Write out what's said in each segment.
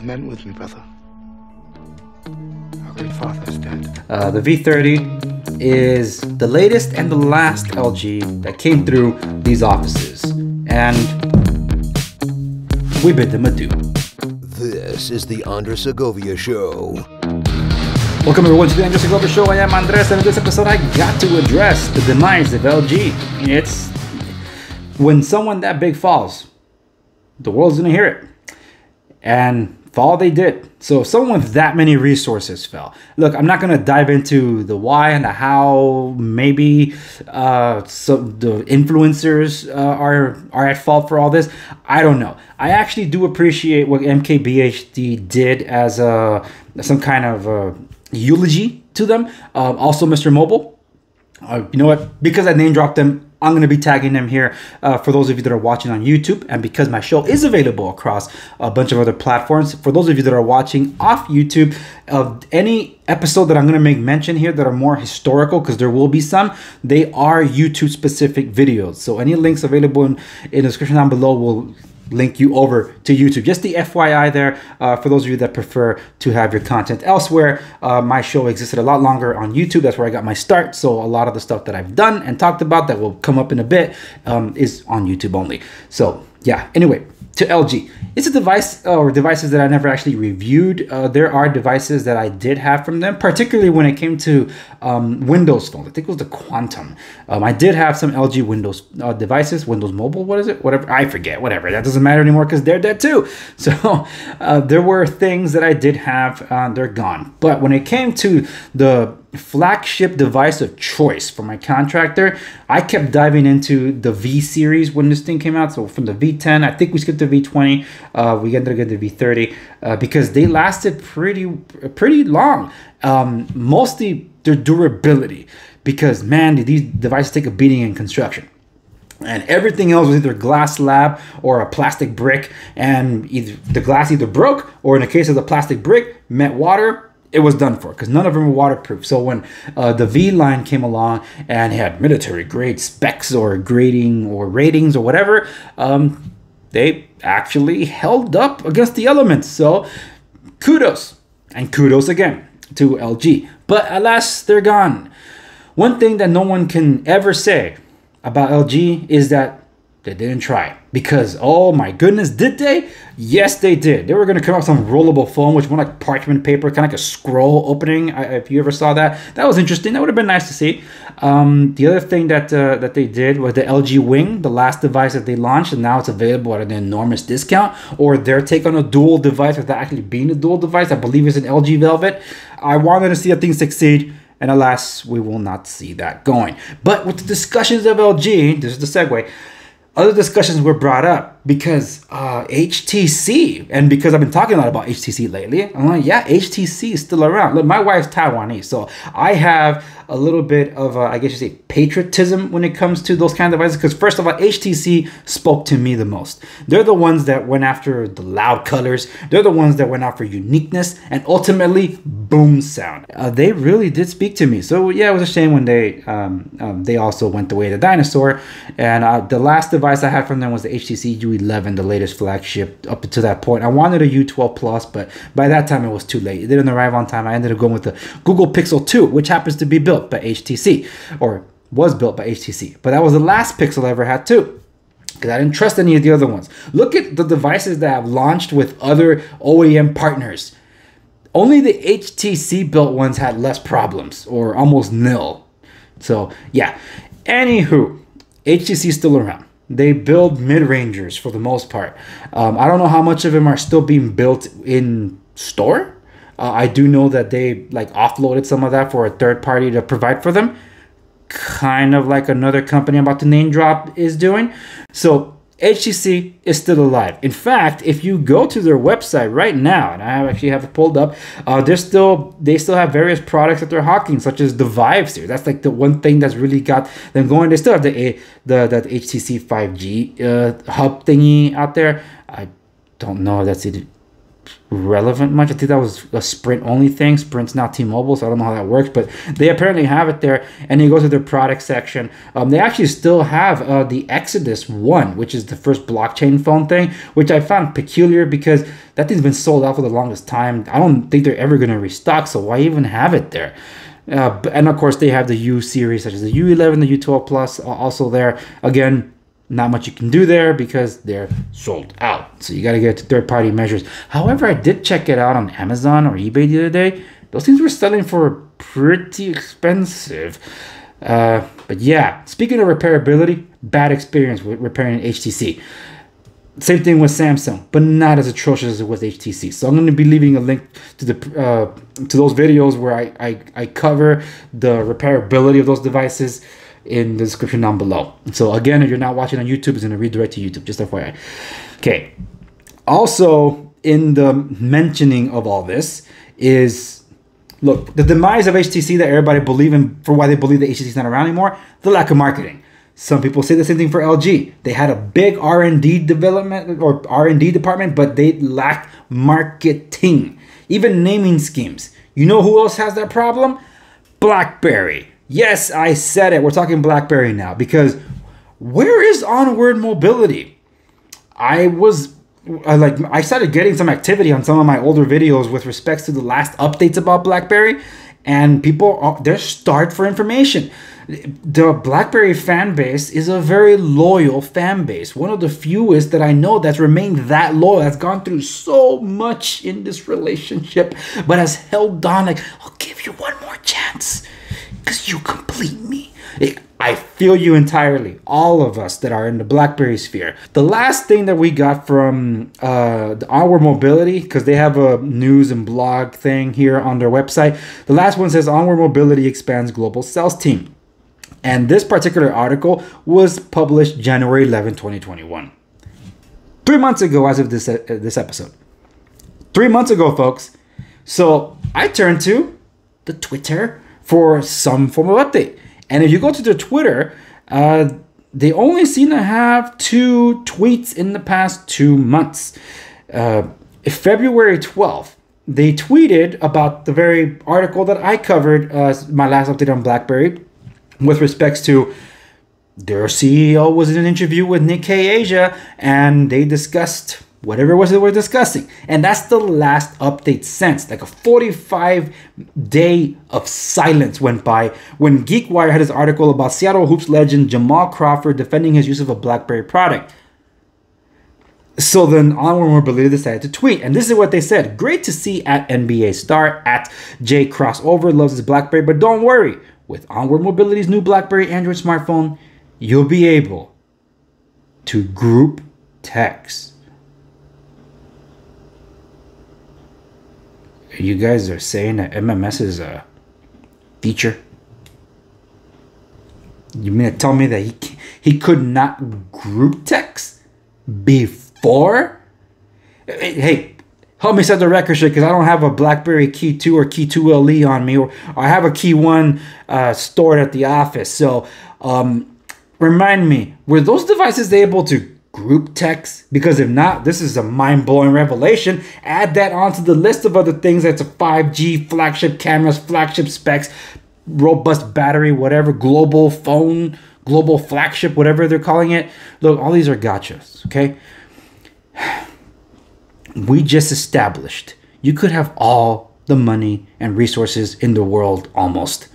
men with me, brother. Our great father is dead. The V30 is the latest and the last LG that came through these offices, and we bid them adieu. This is the Andres Segovia Show. Welcome everyone to the Andres Segovia Show. I am Andres, and in this episode I got to address the demise of LG. It's when someone that big falls, the world's gonna hear it. And fall they did. So someone with that many resources fell. Look, I'm not going to dive into the why and the how. Maybe so the influencers are at fault for all this. I don't know. I actually do appreciate what MKBHD did as some kind of eulogy to them. Also, Mr. Mobile. You know what? Because I name dropped them, I'm going to be tagging them here for those of you that are watching on YouTube. And because my show is available across a bunch of other platforms, for those of you that are watching off YouTube, any episode that I'm going to make mention here that are more historical, because there will be some, they are YouTube specific videos. So any links available in the description down below will link you over to YouTube. Just the FYI there, for those of you that prefer to have your content elsewhere. My show existed a lot longer on YouTube. That's where I got my start. So a lot of the stuff that I've done and talked about that will come up in a bit is on YouTube only. So yeah, anyway, to LG. It's a device or devices that I never actually reviewed. There are devices that I did have from them, particularly when it came to Windows phones. I think it was the Quantum. I did have some LG Windows devices, Windows Mobile, what is it? Whatever, I forget, whatever. That doesn't matter anymore because they're dead too. So there were things that I did have, they're gone. But when it came to the flagship device of choice for my contractor, I kept diving into the V series when this thing came out. So from the V10, I think we skipped the V20, we ended up getting the V30 because they lasted pretty long. Mostly their durability, because man, did these devices take a beating in construction. And everything else was either glass slab or a plastic brick, and either the glass either broke, or in the case of the plastic brick, met water, it was done for, because none of them were waterproof. So when the V line came along and had military grade specs or grading or ratings or whatever, they actually held up against the elements. So kudos, and kudos again to LG. But alas, they're gone. One thing that no one can ever say about LG is that they didn't try. Because, oh my goodness, did they? Yes, they did. They were going to come out with some rollable foam, which went like parchment paper, kind of like a scroll opening. If you ever saw that, that was interesting. That would have been nice to see. The other thing that they did was the LG Wing, the last device that they launched, and now it's available at an enormous discount. Or their take on a dual device without actually being a dual device. I believe it's an LG Velvet. I wanted to see that thing succeed. And alas, we will not see that going. But with the discussions of LG, this is the segue, other discussions were brought up because HTC, and because I've been talking a lot about HTC lately, I'm like, yeah, HTC is still around. Look, my wife's Taiwanese, so I have a little bit of, I guess you say, patriotism when it comes to those kind of devices. Because first of all, HTC spoke to me the most. They're the ones that went after the loud colors. They're the ones that went after uniqueness and ultimately boom sound. They really did speak to me. So yeah, it was a shame when they also went the way of the dinosaur. And the last device I had from them was the HTC U11, the latest flagship up to that point. I wanted a U12 Plus, but by that time it was too late. It didn't arrive on time. I ended up going with the Google Pixel 2, which happens to be built by HTC, or was built by HTC. But that was the last Pixel I ever had too, because I didn't trust any of the other ones. Look at the devices that have launched with other OEM partners. Only the HTC built ones had less problems, or almost nil. So yeah, anywho, HTC is still around. They build mid-rangers for the most part. I don't know how much of them are still being built in store. I do know that they like offloaded some of that for a third party to provide for them, kind of like another company I'm about to name drop is doing. So HTC is still alive. In fact, if you go to their website right now, and I actually have it pulled up, they still have various products that they're hawking, such as the Vive series. That's like the one thing that's really got them going. They still have the HTC 5G hub thingy out there. I don't know if that's relevant much. I think that was a Sprint only thing. Sprint's now T-Mobile, so I don't know how that works, but they apparently have it there. And you go to their product section. They actually still have the Exodus 1, which is the first blockchain phone thing, which I found peculiar because that thing's been sold out for the longest time. I don't think they're ever going to restock, so why even have it there? And of course, they have the U series, such as the U11, the U12 Plus, also there. Again, not much you can do there because they're sold out. So you got to get to third-party measures. However, I did check it out on Amazon or eBay the other day. Those things were selling for pretty expensive. But yeah, speaking of repairability, bad experience with repairing an HTC. Same thing with Samsung, but not as atrocious as it was HTC. So I'm going to be leaving a link to the to those videos where I cover the repairability of those devices in the description down below. So again, if you're not watching on YouTube, it's going to redirect to YouTube, just FYI. Okay. Also, in the mentioning of all this is, look, the demise of HTC that everybody believe in, for why they believe that HTC is not around anymore, the lack of marketing. Some people say the same thing for LG. They had a big R&D development or R&D department, but they lacked marketing, even naming schemes. You know who else has that problem? Blackberry. Yes, I said it. We're talking Blackberry now because where is Onward mobility? I started getting some activity on some of my older videos with respects to the last updates about Blackberry, and people they're starved for information. The Blackberry fan base is a very loyal fan base. One of the fewest that I know that's remained that loyal, that's gone through so much in this relationship, but has held on like, I'll give you one more chance because you complete me. I feel you entirely. All of us that are in the Blackberry sphere. The last thing that we got from the Onward Mobility, because they have a news and blog thing here on their website. The last one says Onward Mobility expands global sales team. And this particular article was published January 11, 2021. 3 months ago as of this episode. 3 months ago, folks. So I turned to the Twitter for some form of update. And if you go to their Twitter, they only seem to have 2 tweets in the past 2 months. February 12th, they tweeted about the very article that I covered, my last update on Blackberry, with respects to their CEO was in an interview with Nikkei Asia, and they discussed whatever it was that we're discussing. And that's the last update since. Like a 45-day of silence went by when GeekWire had his article about Seattle Hoops legend Jamal Crawford defending his use of a Blackberry product. So then Onward Mobility decided to tweet. And this is what they said. Great to see at NBA Star, at J Crossover loves his Blackberry, but don't worry. With Onward Mobility's new Blackberry Android smartphone, you'll be able to group text. You guys are saying that MMS is a feature? You mean to tell me that he could not group text before? Hey, help me set the record straight because I don't have a Blackberry Key 2 or Key 2 LE on me, or I have a Key 1 stored at the office. So remind me, were those devices able to group text? Because if not, this is a mind-blowing revelation. Add that onto the list of other things. That's a 5G, flagship cameras, flagship specs, robust battery, whatever, global phone, global flagship, whatever they're calling it. Look, all these are gotchas, okay? We just established you could have all the money and resources in the world almost.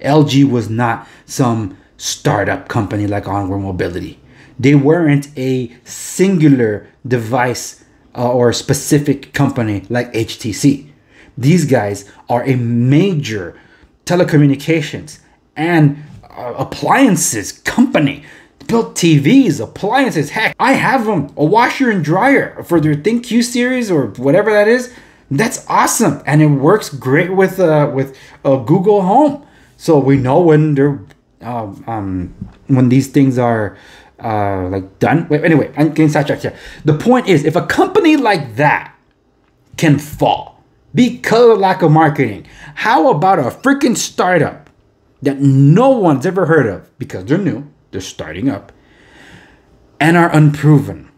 LG was not some startup company like Onward Mobility. They weren't a singular device or specific company like HTC. These guys are a major telecommunications and appliances company. Built TVs, appliances, heck, I have them, a washer and dryer for their ThinQ series or whatever that is. That's awesome, and it works great with Google Home. So we know when they're when these things are like done. Wait, anyway, I'm getting sidetracked here. The point is, if a company like that can fall because of lack of marketing, how about a freaking startup that no one's ever heard of because they're new, they're starting up, and are unproven,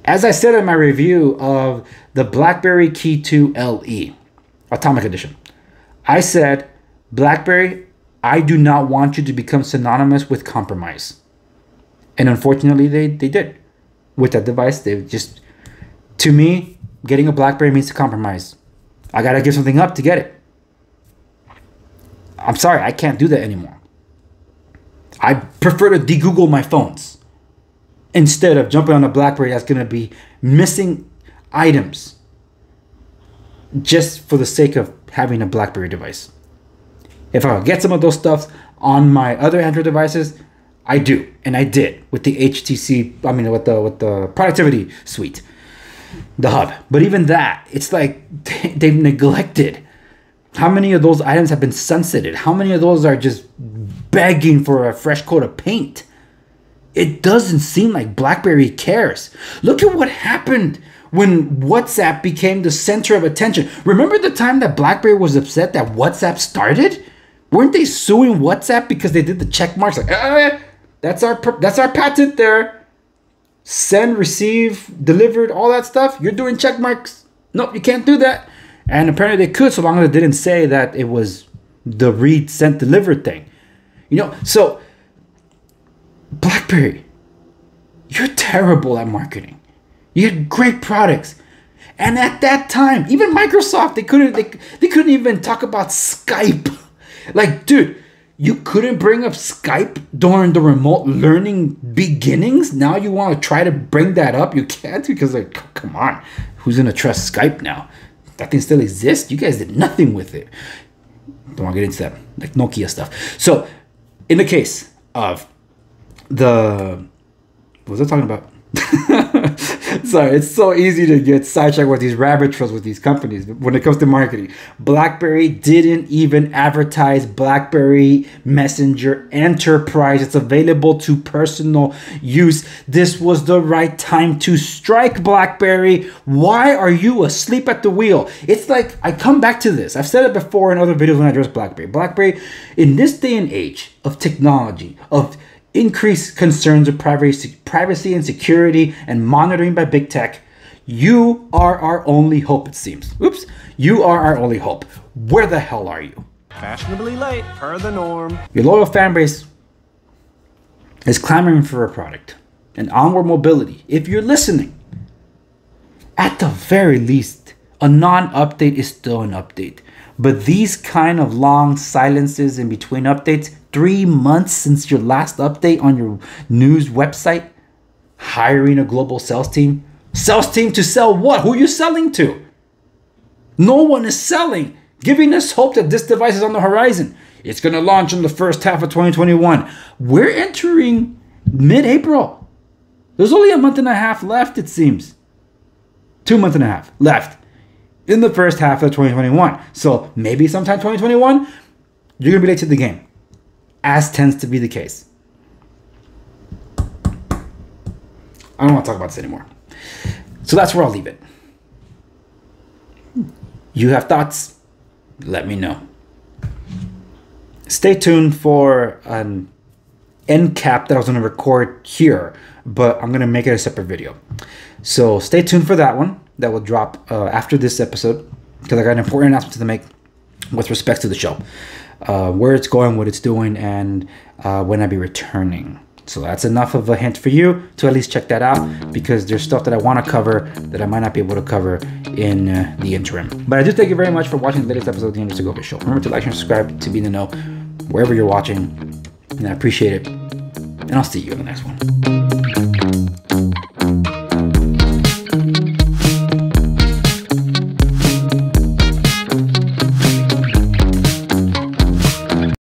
As I said in my review of the BlackBerry Key 2 LE, Atomic Edition, I said, BlackBerry, I do not want you to become synonymous with compromise. And unfortunately, they did. With that device, they just, to me, getting a BlackBerry means to compromise. I gotta give something up to get it. I'm sorry, I can't do that anymore. I prefer to de-Google my phones instead of jumping on a BlackBerry that's gonna be missing items just for the sake of having a BlackBerry device. If I get some of those stuff on my other Android devices, I do, and I did with the HTC. I mean, with the productivity suite, the hub. But even that, it's like they've neglected. How many of those items have been sunsetted? How many of those are just begging for a fresh coat of paint? It doesn't seem like BlackBerry cares. Look at what happened when WhatsApp became the center of attention. Remember the time that BlackBerry was upset that WhatsApp started? Weren't they suing WhatsApp because they did the check marks? Like, that's our patent there. Send, receive, delivered, all that stuff. You're doing check marks. Nope, you can't do that. And apparently they could, so long as they didn't say that it was the read, sent, delivered thing. You know, so BlackBerry, you're terrible at marketing. You had great products. And at that time, even Microsoft, they couldn't even talk about Skype. Like, dude, you couldn't bring up Skype during the remote learning beginnings. Now you want to try to bring that up. You can't, because, like, come on, who's going to trust Skype now? That thing still exists. You guys did nothing with it. Don't want to get into that, like Nokia stuff. So in the case of what was I talking about? Sorry, it's so easy to get sidetracked with these rabbit trails with these companies when it comes to marketing. BlackBerry didn't even advertise BlackBerry Messenger Enterprise. It's available to personal use. This was the right time to strike, BlackBerry. Why are you asleep at the wheel? It's like, I come back to this. I've said it before in other videos when I address BlackBerry. BlackBerry, in this day and age of technology, of increased concerns of privacy and security and monitoring by big tech, you are our only hope, it seems. Oops. You are our only hope. Where the hell are you? Fashionably late, per the norm. Your loyal fan base is clamoring for a product. And Onward Mobility, if you're listening, at the very least, a non-update is still an update. But these kind of long silences in between updates, 3 months since your last update on your news website, hiring a global sales team. Sales team to sell what? Who are you selling to? No one is selling, giving us hope that this device is on the horizon. It's going to launch in the first half of 2021. We're entering mid-April. There's only a month and a half left, it seems. 2 months and a half left in the first half of 2021. So maybe sometime 2021, you're going to be late to the game, as tends to be the case. I don't want to talk about this anymore. So that's where I'll leave it. You have thoughts? Let me know. Stay tuned for an end cap that I was going to record here, but I'm going to make it a separate video. So stay tuned for that one. That will drop after this episode, because I got an important announcement to make with respect to the show. Where it's going, what it's doing, and when I'll be returning. So that's enough of a hint for you to at least check that out, because there's stuff that I want to cover that I might not be able to cover in the interim. But I do thank you very much for watching the latest episode of the Andrew Segovia Show. Remember to like and subscribe to be in the know wherever you're watching, and I appreciate it. And I'll see you in the next one.